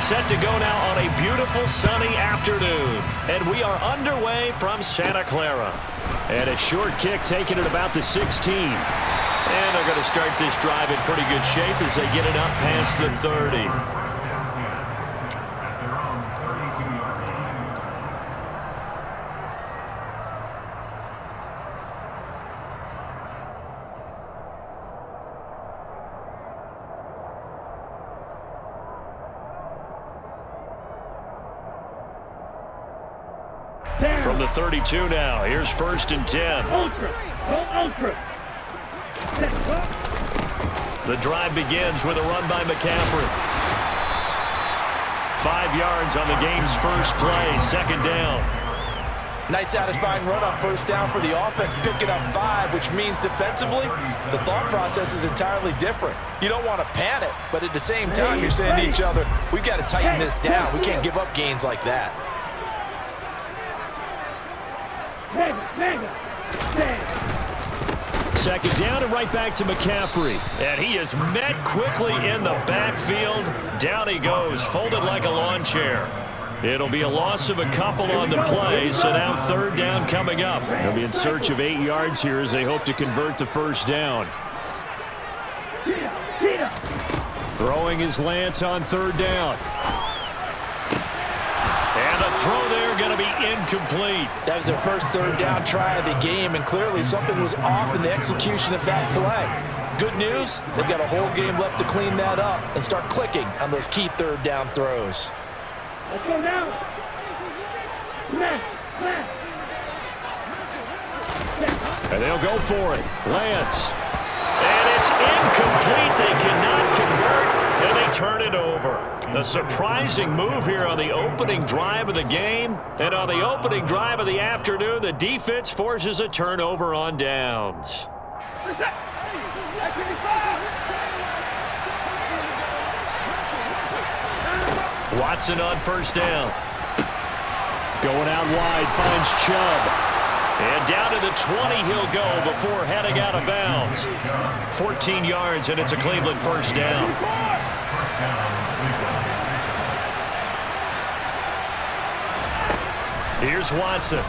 set to go now on a beautiful sunny afternoon. And we are underway from Santa Clara. And a short kick taken at about the 16. And they're going to start this drive in pretty good shape as they get it up past the 30. From the 32 now, here's 1st and 10. Ultra. The drive begins with a run by McCaffrey. 5 yards on the game's first play, 2nd down. Nice satisfying run on 1st down for the offense, picking up 5, which means defensively, the thought process is entirely different. You don't want to panic, but at the same time, you're saying to each other, we've got to tighten this down. We can't give up gains like that. Second down and right back to McCaffrey. And he is met quickly in the backfield. Down he goes, folded like a lawn chair. It'll be a loss of a couple on the play, so now 3rd down coming up. They'll be in search of 8 yards here as they hope to convert the 1st down. Throwing his Lance on 3rd down. And the throw there going to be incomplete. That was their first 3rd down try of the game, and clearly something was off in the execution of that play. Good news, they've got a whole game left to clean that up and start clicking on those key 3rd down throws. Let's go now. And they'll go for it. Lance. And it's incomplete. They cannot convert, and they turn it over. A surprising move here on the opening drive of the game. And on the opening drive of the afternoon, the defense forces a turnover on downs. Watson on 1st down. Going out wide, finds Chubb. And down to the 20 he'll go before heading out of bounds. 14 yards, and it's a Cleveland 1st down. Here's Watson.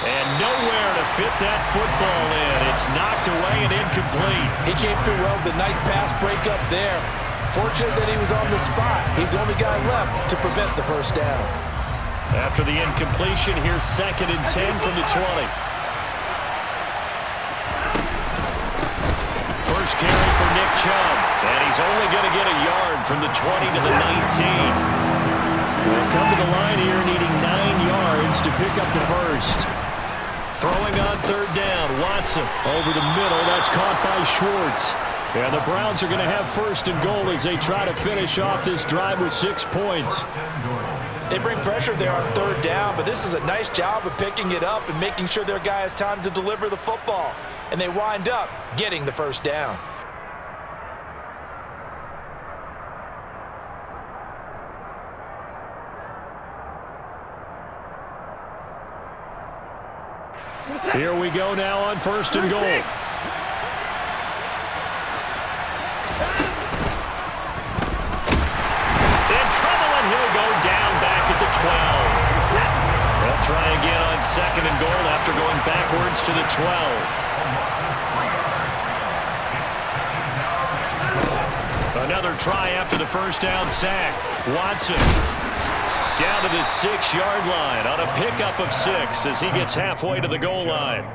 And nowhere to fit that football in. It's knocked away and incomplete. He came through well with a nice pass breakup there. Fortunate that he was on the spot. He's the only guy left to prevent the 1st down. After the incompletion, here's 2nd and 10 from the 20. First carry for Nick Chubb. And he's only going to get a yard from the 20 to the 19. We'll come to the line here needing 9 yards to pick up the 1st. Throwing on 3rd down, Watson over the middle. That's caught by Schwartz. And the Browns are going to have 1st and goal as they try to finish off this drive with 6 points. They bring pressure there on 3rd down, but this is a nice job of picking it up and making sure their guy has time to deliver the football. And they wind up getting the 1st down. Here we go now on 1st and goal. He'll go down back at the 12. They'll try again on 2nd and goal after going backwards to the 12. Another try after the 1st down sack. Watson down to the 6-yard line on a pickup of 6 as he gets halfway to the goal line.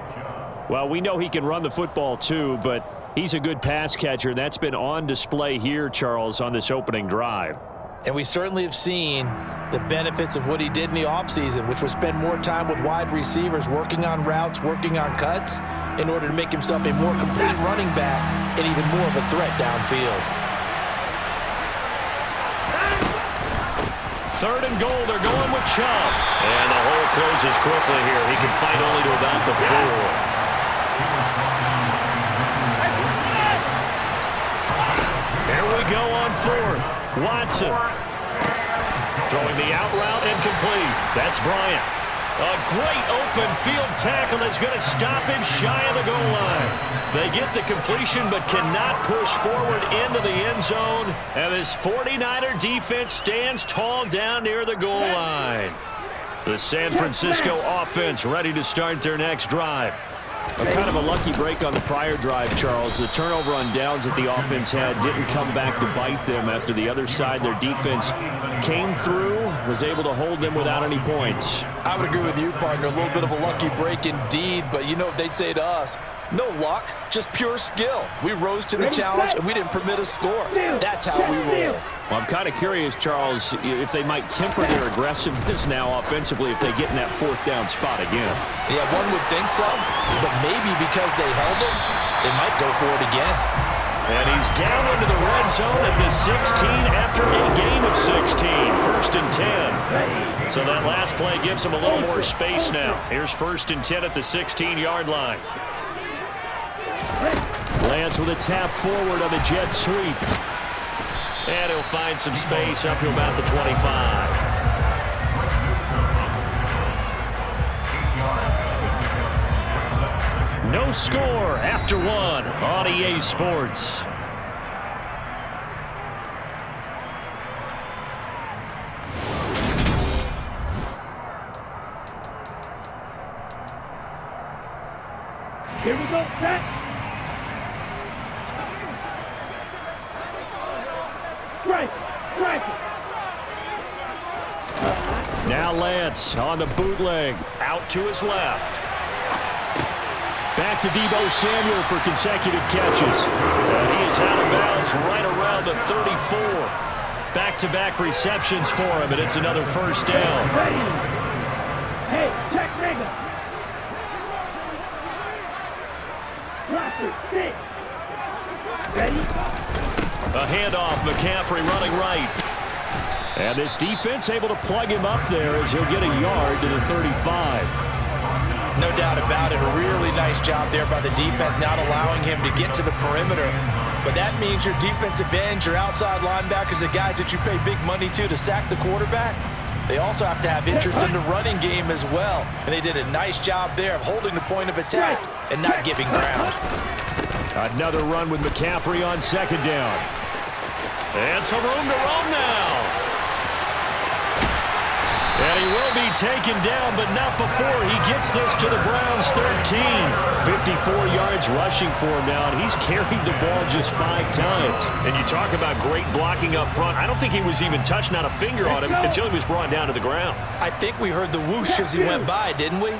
Well, we know he can run the football too, but he's a good pass catcher, and that's been on display here, Charles, on this opening drive. And we certainly have seen the benefits of what he did in the offseason, which was spend more time with wide receivers, working on routes, working on cuts, in order to make himself a more complete running back and even more of a threat downfield. 3rd and goal, they're going with Chubb. And the hole closes quickly here. He can fight only to about the 4. Here we go on 4th. Watson throwing the out route incomplete. That's Bryant. A great open field tackle that's going to stop him shy of the goal line. They get the completion but cannot push forward into the end zone. And this 49er defense stands tall down near the goal line. The San Francisco offense ready to start their next drive. Kind of a lucky break on the prior drive, Charles. The turnover on downs that the offense had didn't come back to bite them after the other side. Their defense came through, was able to hold them without any points. I would agree with you, partner. A little bit of a lucky break indeed, but you know what they'd say to us? No luck, just pure skill. We rose to the challenge, and we didn't permit a score. That's how we roll. Well, I'm kind of curious, Charles, if they might temper their aggressiveness now offensively if they get in that fourth down spot again. Yeah, one would think so, but maybe because they held them, they might go for it again. And he's down into the red zone at the 16 after a gain of 16. First and 10. So that last play gives him a little more space now. Here's first and 10 at the 16-yard line. Lance with a tap forward on the jet sweep. And he'll find some space up to about the 25. No score after one on EA Sports. Here we go, set. Now Lance on the bootleg, out to his left. Back to Deebo Samuel for consecutive catches. And he is out of bounds right around the 34. Back-to-back receptions for him, and it's another first down. Hey, check nigga. Ready? A handoff, McCaffrey running right. And this defense able to plug him up there as he'll get a yard to the 35. No doubt about it. A really nice job there by the defense, not allowing him to get to the perimeter. But that means your defensive ends, your outside linebackers, the guys that you pay big money to sack the quarterback, they also have to have interest in the running game as well. And they did a nice job there of holding the point of attack and not giving ground. Another run with McCaffrey on second down. And some room to roam now. And he will be taken down, but not before he gets this to the Browns' 13. 54 yards rushing for him now, and he's carried the ball just 5 times. And you talk about great blocking up front. I don't think he was even touched, not a finger on him, until he was brought down to the ground. I think we heard the whoosh as he went by, didn't we?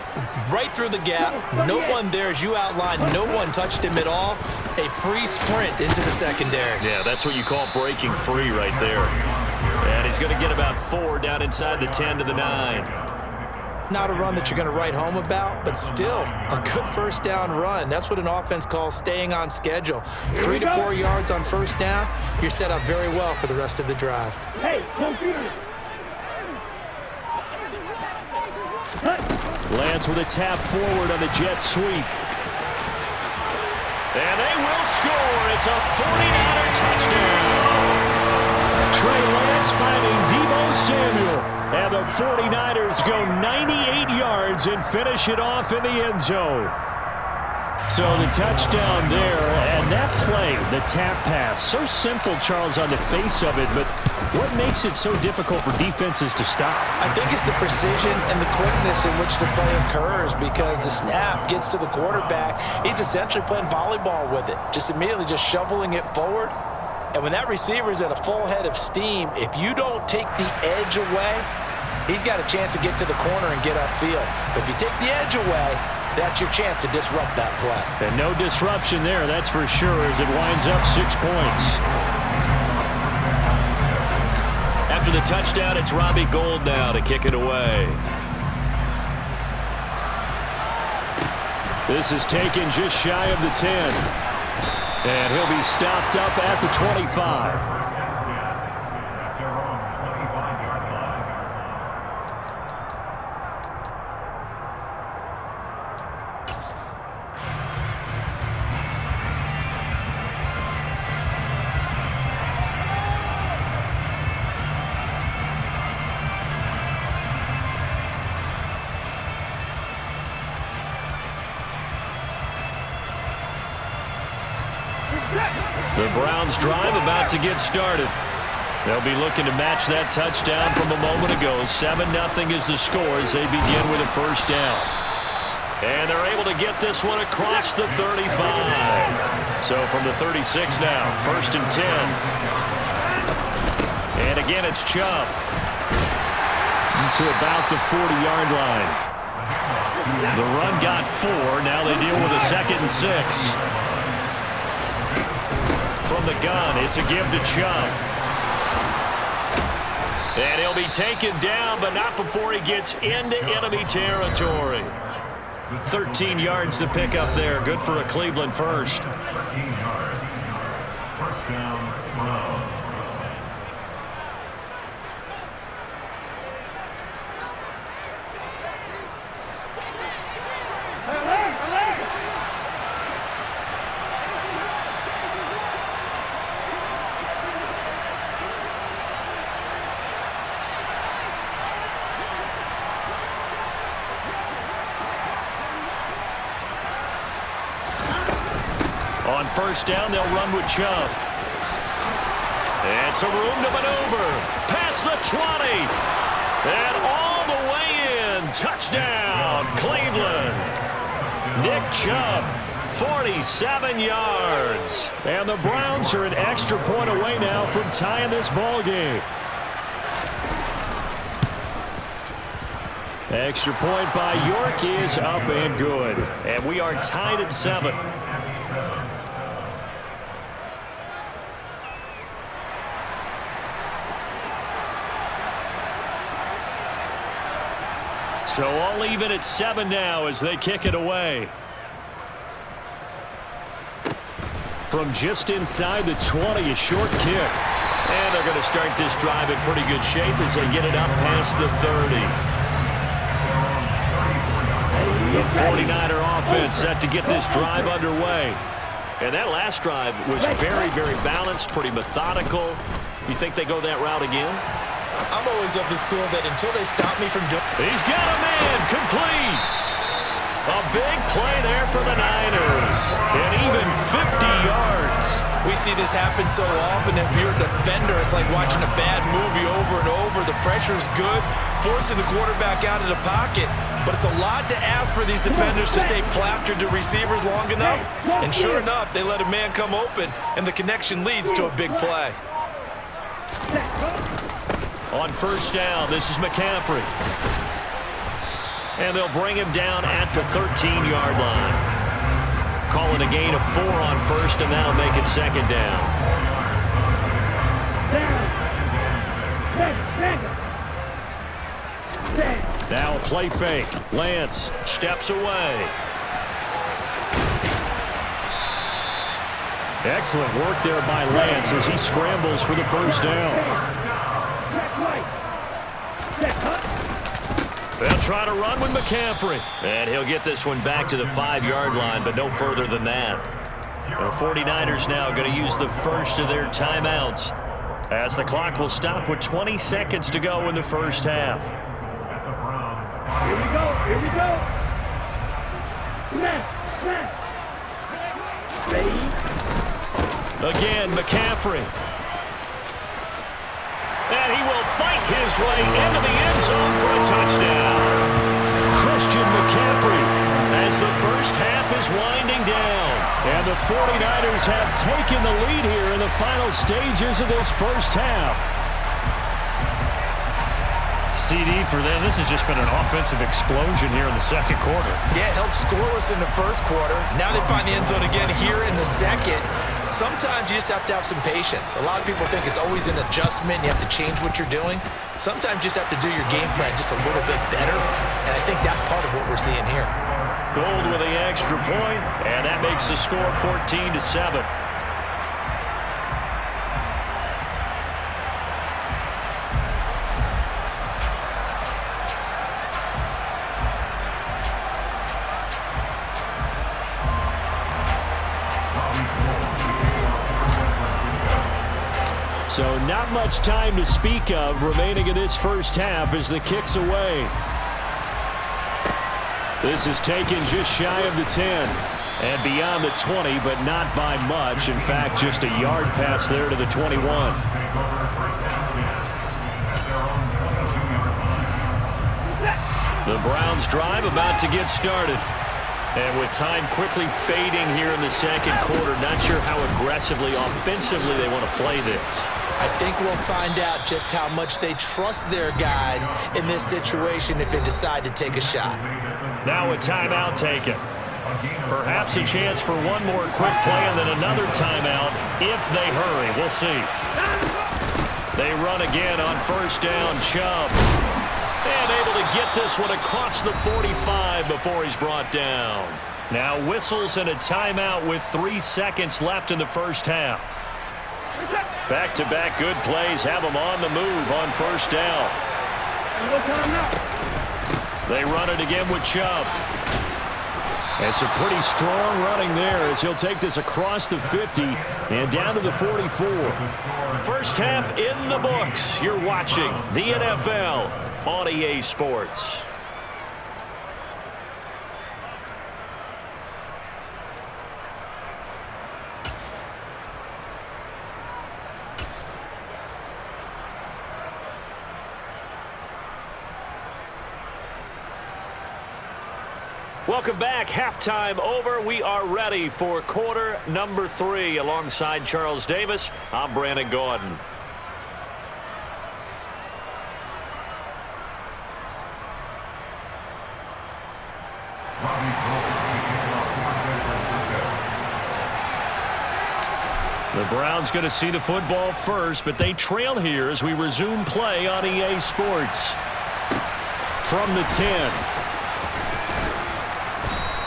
Right through the gap. No one there, as you outlined. No one touched him at all. A free sprint into the secondary. Yeah, that's what you call breaking free right there. And he's going to get about 4 down inside the 10 to the 9. Not a run that you're going to write home about, but still a good first down run. That's what an offense calls staying on schedule. 3 to 4 yards on first down, you're set up very well for the rest of the drive. Hey, computer. Lance with a tap forward on the jet sweep. And they will score. It's a 49er touchdown. Trey Lance finding Deebo Samuel. And the 49ers go 98 yards and finish it off in the end zone. So the touchdown there, and that play, the tap pass, so simple, Charles, on the face of it, but what makes it so difficult for defenses to stop? I think it's the precision and the quickness in which the play occurs, because the snap gets to the quarterback. He's essentially playing volleyball with it, just immediately just shoveling it forward. And when that receiver is at a full head of steam, if you don't take the edge away, he's got a chance to get to the corner and get upfield. But if you take the edge away, that's your chance to disrupt that play. And no disruption there, that's for sure, as it winds up 6 points. After the touchdown, it's Robbie Gould now to kick it away. This is taken just shy of the 10. And he'll be stopped up at the 25. The Browns drive about to get started. They'll be looking to match that touchdown from a moment ago. 7-0 is the score as they begin with a first down. And they're able to get this one across the 35. So from the 36 now, 1st and 10. And again, it's Chubb. To about the 40-yard line. The run got 4. Now they deal with a 2nd and 6. From the gun, it's a give to Chubb. And he'll be taken down, but not before he gets into enemy territory. 13 yards to pick up there. Good for a Cleveland first. 13 yards. First down, Browns. On first down, they'll run with Chubb. It's a room to maneuver. Past the 20. And all the way in. Touchdown, Cleveland. Nick Chubb, 47 yards. And the Browns are an extra point away now from tying this ball game. Extra point by York is up and good. And we are tied at 7. So all even at 7 now as they kick it away. From just inside the 20, a short kick. And they're going to start this drive in pretty good shape as they get it up past the 30. The 49er offense set to get this drive underway. And that last drive was very, very balanced, pretty methodical. You think they go that route again? I'm always of the school that until they stop me from doing... He's got a man complete. A big play there for the Niners. And even 50 yards. We see this happen so often. If you're a defender, it's like watching a bad movie over and over. The pressure is good, forcing the quarterback out of the pocket. But it's a lot to ask for these defenders to stay plastered to receivers long enough. And sure enough, they let a man come open, and the connection leads to a big play. On first down, this is McCaffrey. And they'll bring him down at the 13-yard line. Calling a gain of 4 on first, and that'll make it 2nd down. Now a play fake. Lance steps away. Excellent work there by Lance as he scrambles for the first down. They'll try to run with McCaffrey. And he'll get this one back to the 5-yard line, but no further than that. The 49ers now going to use the first of their timeouts as the clock will stop with 20 seconds to go in the first half. Here we go. Here we go. Snap. Ready? Again, McCaffrey. And he will fight his way into the end zone for a touchdown. Christian McCaffrey as the first half is winding down. And the 49ers have taken the lead here in the final stages of this first half. CD for them, this has just been an offensive explosion here in the second quarter. Yeah, held scoreless in the first quarter. Now they find the end zone again here in the second. Sometimes you just have to have some patience. A lot of people think it's always an adjustment. You have to change what you're doing. Sometimes you just have to do your game plan just a little bit better. And I think that's part of what we're seeing here. Gold with the extra point, and that makes the score 14-7. So not much time to speak of remaining in this first half as the kick's away. This is taken just shy of the 10. And beyond the 20, but not by much. In fact, just a yard pass there to the 21. The Browns drive about to get started. And with time quickly fading here in the second quarter, not sure how aggressively, offensively they want to play this. I think we'll find out just how much they trust their guys in this situation if they decide to take a shot. Now a timeout taken. Perhaps a chance for one more quick play and then another timeout if they hurry. We'll see. They run again on first down. Chubb. And able to get this one across the 45 before he's brought down. Now whistles and a timeout with 3 seconds left in the first half. Back-to-back good plays have them on the move on first down. They run it again with Chubb. And some pretty strong running there as he'll take this across the 50 and down to the 44. First half in the books. You're watching the NFL on EA Sports. Welcome back. Halftime over. We are ready for quarter number 3. Alongside Charles Davis, I'm Brandon Gordon. The Browns going to see the football first, but they trail here as we resume play on EA Sports. From the 10.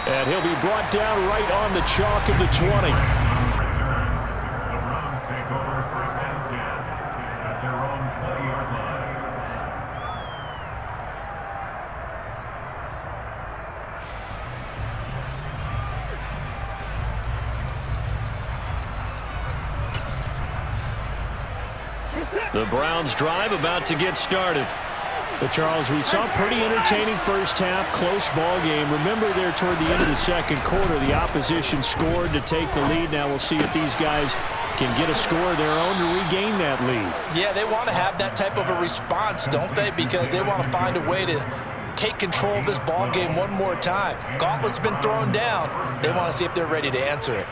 And he'll be brought down right on the chalk of the 20. The Browns take over first and 10 at their own 20-yard line. The Browns drive about to get started. But Charles, we saw a pretty entertaining first half, close ball game. Remember there toward the end of the second quarter, the opposition scored to take the lead. Now we'll see if these guys can get a score of their own to regain that lead. Yeah, they want to have that type of a response, don't they? Because they want to find a way to take control of this ball game one more time. Gauntlet's been thrown down. They want to see if they're ready to answer it.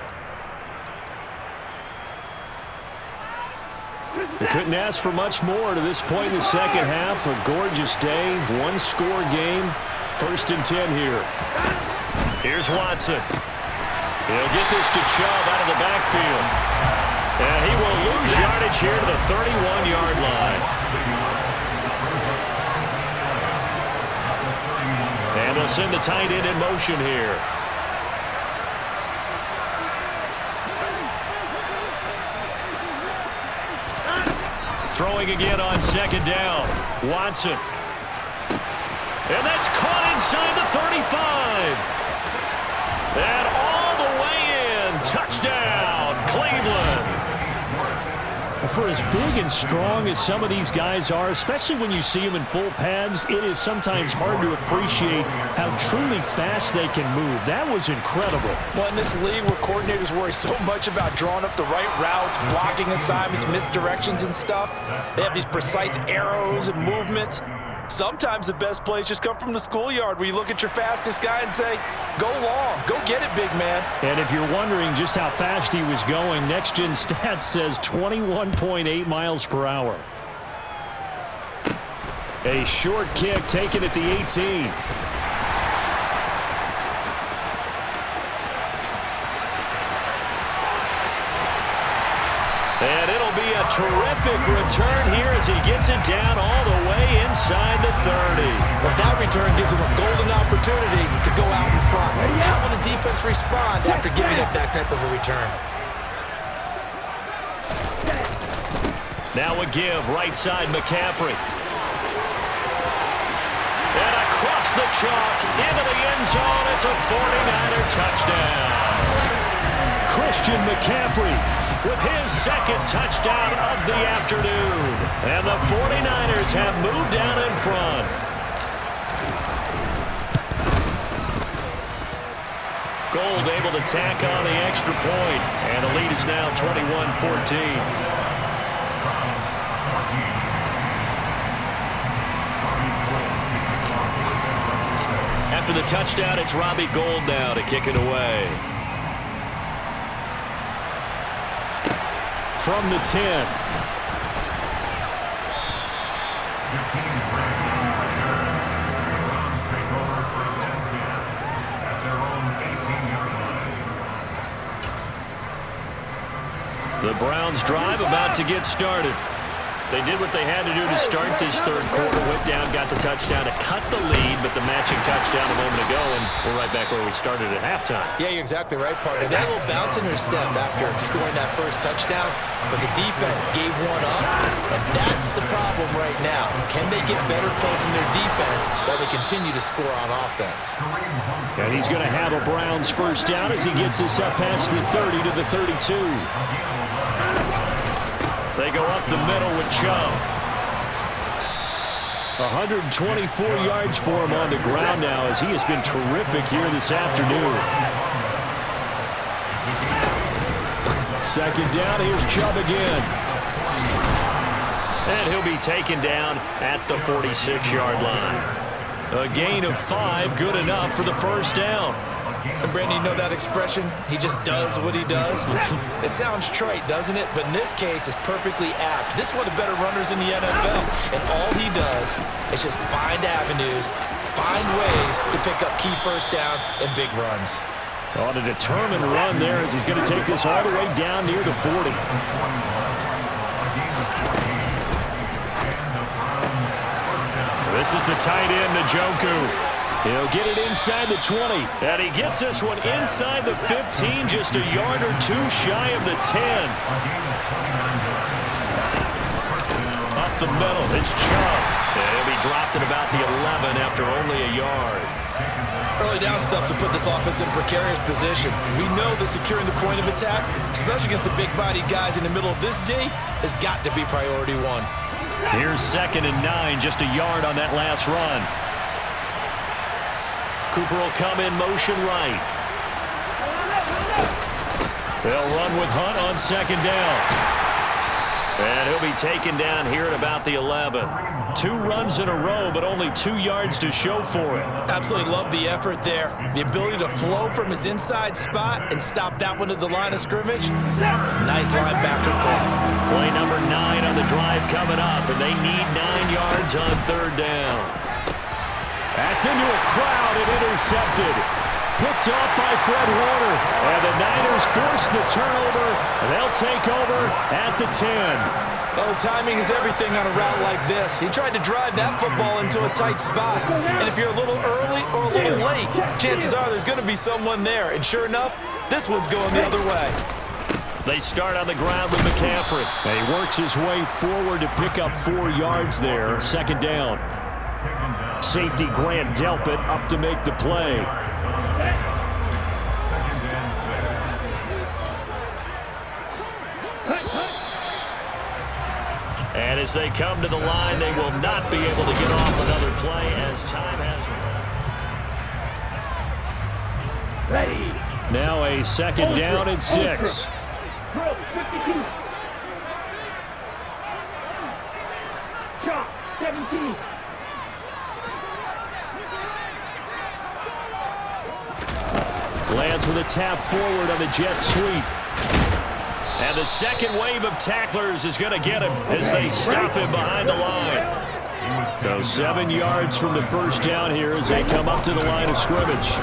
They couldn't ask for much more to this point in the second half. A gorgeous day, one-score game. First and 10 here. Here's Watson. He'll get this to Chubb out of the backfield. And he will lose yardage here to the 31-yard line. And they'll send the tight end in motion here. Throwing again on second down. Watson. And that's caught inside the 35. And all the way in. Touchdown, Cleveland. For as big and strong as some of these guys are, especially when you see them in full pads, it is sometimes hard to appreciate how truly fast they can move. That was incredible. Well, in this league where coordinators worry so much about drawing up the right routes, blocking assignments, misdirections and stuff, they have these precise arrows and movements. Sometimes the best plays just come from the schoolyard where you look at your fastest guy and say, go long, go get it, big man. And if you're wondering just how fast he was going, Next Gen Stats says 21.8 miles per hour. A short kick taken at the 18. And it'll be a terrific return here as he gets it down all the way inside the 30. Well, that return gives him a golden opportunity to go out in front. How will the defense respond after giving up that type of a return? Now a give, right side McCaffrey. And across the chalk, into the end zone, it's a 49er touchdown. Christian McCaffrey with his second touchdown of the afternoon. And the 49ers have moved down in front. Gold able to tack on the extra point, and the lead is now 21-14. After the touchdown, it's Robbie Gould now to kick it away. From the 10. The Browns drive about to get started. They did what they had to do to start this third quarter. Went down, got the touchdown to cut the lead, but the matching touchdown a moment ago, and we're right back where we started at halftime. Yeah, you're exactly right, partner. They had a little bounce in their step after scoring that first touchdown, but the defense gave one up, and that's the problem right now. Can they get better play from their defense while they continue to score on offense? And he's going to have a Browns first down as he gets us up past the 30 to the 32. They go up the middle with Chubb. 124 yards for him on the ground now as he has been terrific here this afternoon. Second down, here's Chubb again. And he'll be taken down at the 46-yard line. A gain of 5, good enough for the first down. And Brandon, you know that expression? He just does what he does. It sounds trite, doesn't it? But in this case, it's perfectly apt. This is one of the better runners in the NFL. And all he does is just find avenues, find ways to pick up key first downs and big runs. On a determined run there as he's going to take this all the way down near the 40. This is the tight end, Njoku. He'll get it inside the 20. And he gets this one inside the 15, just a yard or two shy of the 10. Up the middle, it's Chubb. And he'll be dropped at about the 11 after only a yard. Early down stuff will put this offense in a precarious position. We know that securing the point of attack, especially against the big-bodied guys in the middle of this D, has got to be priority one. Here's 2nd and 9, just a yard on that last run. Cooper will come in motion right. They'll run with Hunt on 2nd down. And he'll be taken down here at about the 11. 2 runs in a row, but only 2 yards to show for it. Absolutely love the effort there. The ability to flow from his inside spot and stop that one at the line of scrimmage. Nice linebacker play. Play number 9 on the drive coming up, and they need 9 yards on 3rd down. That's into a crowd and intercepted. Picked off by Fred Warner. And the Niners force the turnover. And they'll take over at the 10. Oh, timing is everything on a route like this. He tried to drive that football into a tight spot. And if you're a little early or a little late, chances are there's going to be someone there. And sure enough, this one's going the other way. They start on the ground with McCaffrey. And he works his way forward to pick up 4 yards there. 2nd down. Safety Grant Delpit up to make the play. And as they come to the line, they will not be able to get off another play as time has run. Ready. Now a 2nd down and 6. Shot 17. Lands with a tap forward on the jet sweep. And the second wave of tacklers is going to get him as they stop him behind the line. So 7 yards from the first down here as they come up to the line of scrimmage.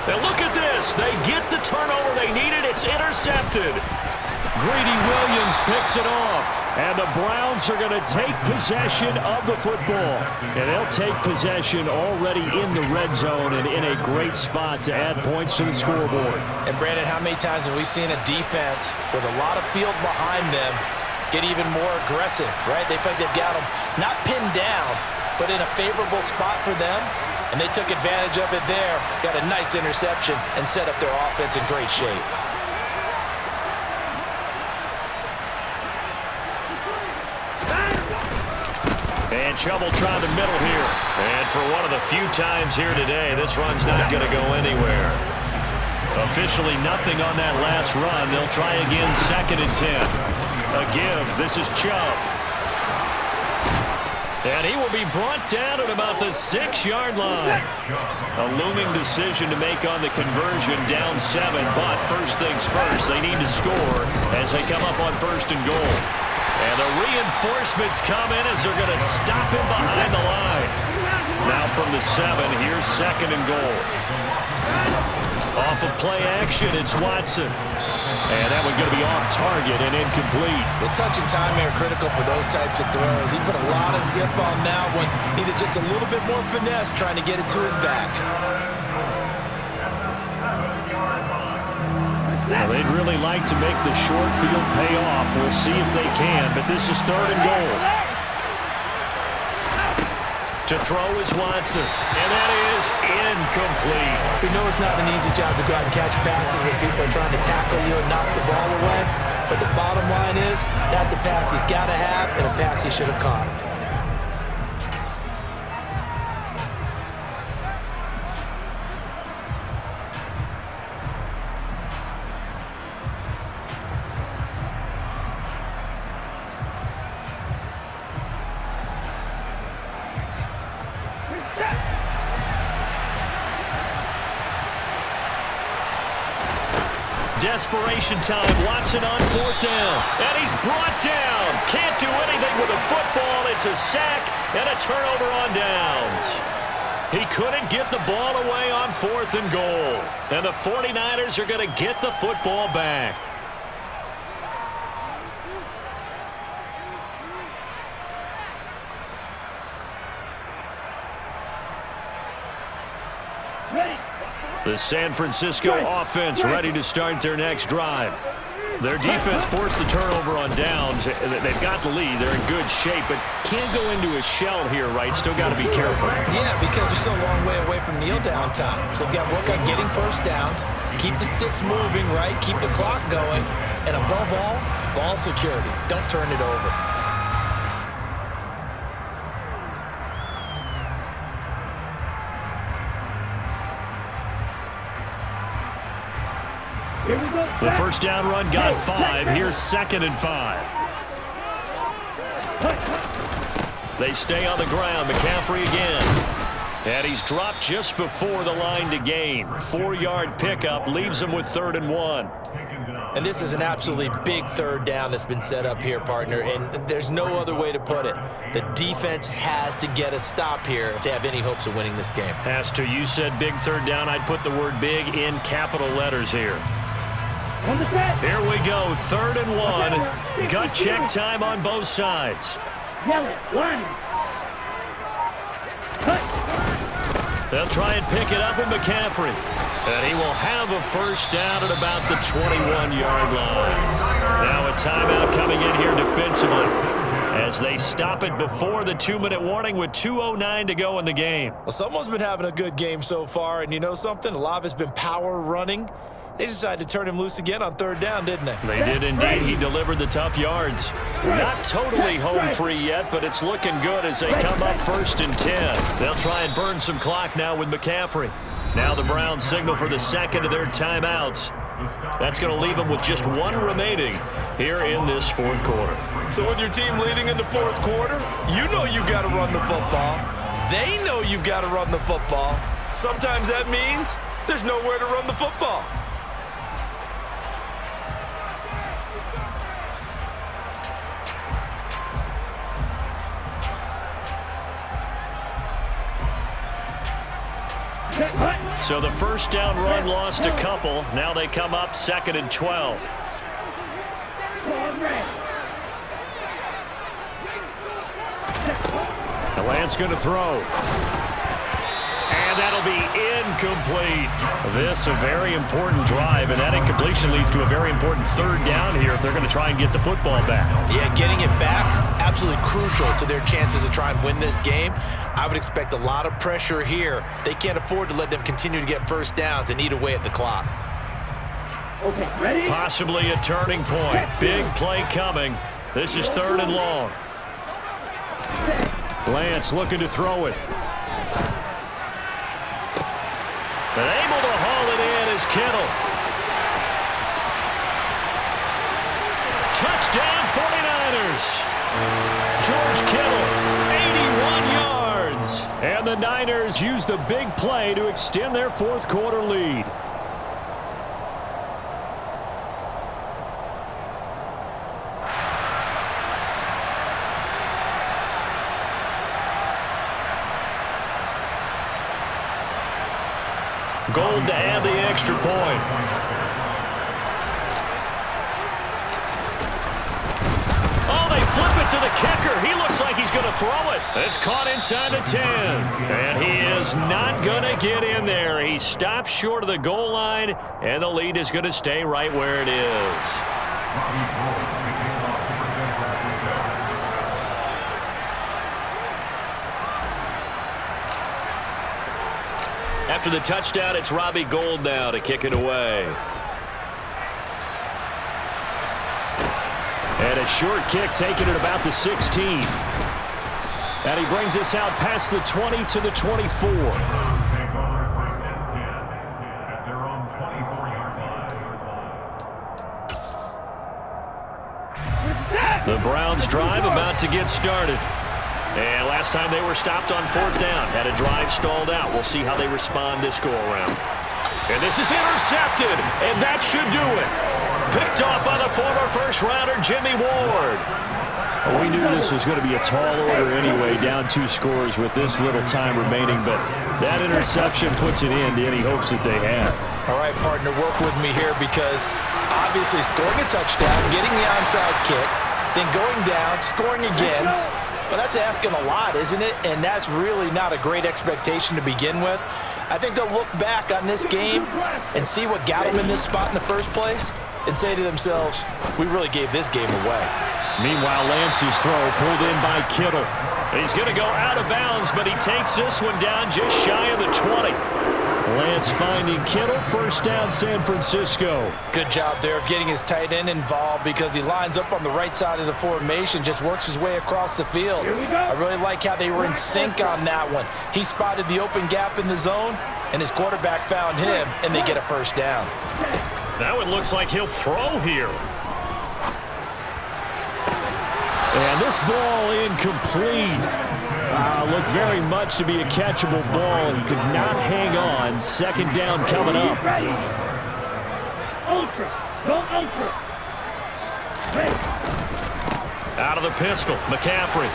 Now look at this. They get the turnover they needed. It's intercepted. Greedy Williams picks it off. And the Browns are going to take possession of the football. And they'll take possession already in the red zone and in a great spot to add points to the scoreboard. And Brandon, how many times have we seen a defense with a lot of field behind them get even more aggressive, right? They feel like they've got them not pinned down, but in a favorable spot for them. And they took advantage of it there. Got a nice interception and set up their offense in great shape. And trouble trying the middle here. And for one of the few times here today, this run's not going to go anywhere. Officially nothing on that last run. They'll try again, 2nd and 10. A give. This is Chubb. And he will be brought down at about the 6-yard line. A looming decision to make on the conversion, down 7. But first things first, they need to score as they come up on 1st and goal. And the reinforcements come in as they're going to stop him behind the line. Now from the 7, here's 2nd and goal. Off of play action, it's Watson. And that one's going to be off target and incomplete. The touch and time are critical for those types of throws. He put a lot of zip on that one. Needed just a little bit more finesse trying to get it to his back. Well, they'd really like to make the short field pay off. We'll see if they can, but this is 3rd and goal. To throw is Watson, and that is incomplete. We know it's not an easy job to go out and catch passes when people are trying to tackle you and knock the ball away, but the bottom line is that's a pass he's got to have and a pass he should have caught. Desperation time. Watson on 4th down. And he's brought down. Can't do anything with a football. It's a sack and a turnover on downs. He couldn't get the ball away on 4th and goal. And the 49ers are going to get the football back. The San Francisco offense ready to start their next drive. Their defense forced the turnover on downs. They've got the lead. They're in good shape, but can't go into a shell here, right? Still got to be careful. Yeah, because they're still a long way away from kneel down time. So they've got to work on getting first downs, keep the sticks moving, right? Keep the clock going, and above all, ball security. Don't turn it over. The first down run got 5. Here's 2nd and 5. They stay on the ground. McCaffrey again. And he's dropped just before the line to gain. 4-yard pickup leaves him with 3rd and 1. And this is an absolutely big 3rd down that's been set up here, partner, and there's no other way to put it. The defense has to get a stop here if they have any hopes of winning this game. Has to. You said big 3rd down. I'd put the word big in capital letters here. Here we go, 3rd and 1. Gut check time on both sides. They'll try and pick it up with McCaffrey. And he will have a first down at about the 21-yard line. Now a timeout coming in here defensively as they stop it before the 2-minute warning with 2:09 to go in the game. Well, someone's been having a good game so far, and you know something? A lot of it's been power running. They decided to turn him loose again on 3rd down, didn't they? They did indeed. He delivered the tough yards. Not totally home free yet, but it's looking good as they come up 1st and 10. They'll try and burn some clock now with McCaffrey. Now the Browns signal for the 2nd of their timeouts. That's going to leave them with just 1 remaining here in this 4th quarter. So with your team leading in the 4th quarter, you know you got to run the football. They know you've got to run the football. Sometimes that means there's nowhere to run the football. So the first down run lost a couple. Now they come up 2nd and 12. The Lance going to throw. And that'll be incomplete. This a very important drive, and that incompletion leads to a very important 3rd down here if they're going to try and get the football back. Yeah, getting it back, absolutely crucial to their chances to try and win this game. I would expect a lot of pressure here. They can't afford to let them continue to get first downs and eat away at the clock. Okay, ready? Possibly a turning point. Big play coming. This is 3rd and long. Lance looking to throw it. And able to haul it in is Kittle. Touchdown 49ers. George Kittle, 81 yards. And the Niners use the big play to extend their fourth quarter lead. Gold to add the extra point. Oh, they flip it to the kicker. He looks like he's going to throw it. It's caught inside the 10. And he is not going to get in there. He stops short of the goal line, and the lead is going to stay right where it is. After the touchdown, it's Robbie Gould now to kick it away. And a short kick taken at about the 16. And he brings us out past the 20 to the 24. The Browns drive about to get started. And last time they were stopped on fourth down, had a drive stalled out. We'll see how they respond this go-around. And this is intercepted, and that should do it. Picked off by the former first-rounder, Jimmy Ward. Well, we knew this was going to be a tall order anyway, down 2 scores with this little time remaining, but that interception puts an end to any hopes that they had. All right, partner, work with me here because obviously scoring a touchdown, getting the onside kick, then going down, scoring again. Well, that's asking a lot, isn't it? And that's really not a great expectation to begin with. I think they'll look back on this game and see what got them in this spot in the first place and say to themselves, we really gave this game away. Meanwhile, Lance's throw pulled in by Kittle. He's going to go out of bounds, but he takes this one down just shy of the 20. Lance finding Kittle, first down San Francisco. Good job there of getting his tight end involved because he lines up on the right side of the formation, just works his way across the field. I really like how they were in sync on that one. He spotted the open gap in the zone, and his quarterback found him, and they get a first down. That one looks like he'll throw here. And this ball incomplete. Looked very much to be a catchable ball. He could not hang on. Second down coming up. Ultra. Go ultra. Out of the pistol, McCaffrey.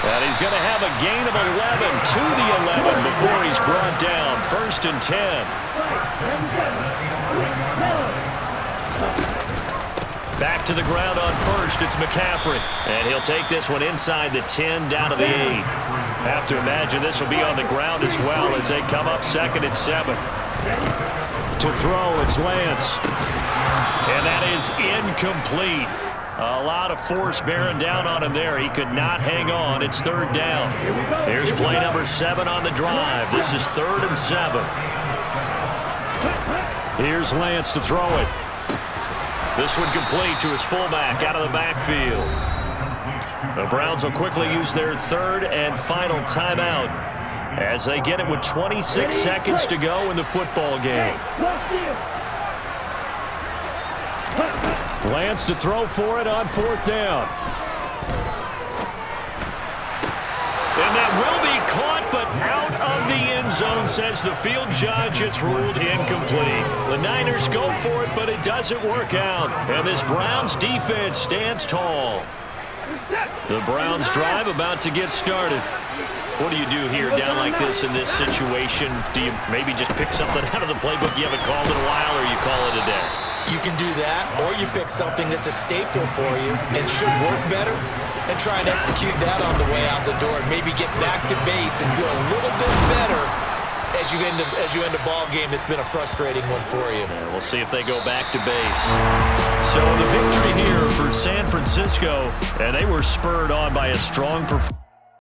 And he's going to have a gain of 11 to the 11 before he's brought down. First and 10. Back to the ground on first, it's McCaffrey. And he'll take this one inside the 10, down to the 8. Have to imagine this will be on the ground as well as they come up second and 7. To throw, it's Lance. And that is incomplete. A lot of force bearing down on him there. He could not hang on. It's third down. Here's play number 7 on the drive. This is 3rd and 7. Here's Lance to throw it. This one complete to his fullback out of the backfield. The Browns will quickly use their 3rd and final timeout as they get it with 26 seconds to go in the football game. Lance to throw for it on 4th down. And that will be caught, but out of the end zone, says the field judge. It's ruled incomplete. The Niners go for it, but it doesn't work out. And this Browns defense stands tall. The Browns drive about to get started. What do you do here down like this in this situation? Do you maybe just pick something out of the playbook you haven't called in a while, or you call it a day? You can do that, or you pick something that's a staple for you and should work better and try and execute that on the way out the door and maybe get back to base and feel a little bit better as you end a ball game that's been a frustrating one for you. Yeah, we'll see if they go back to base. So the victory here for San Francisco, and they were spurred on by a strong performance.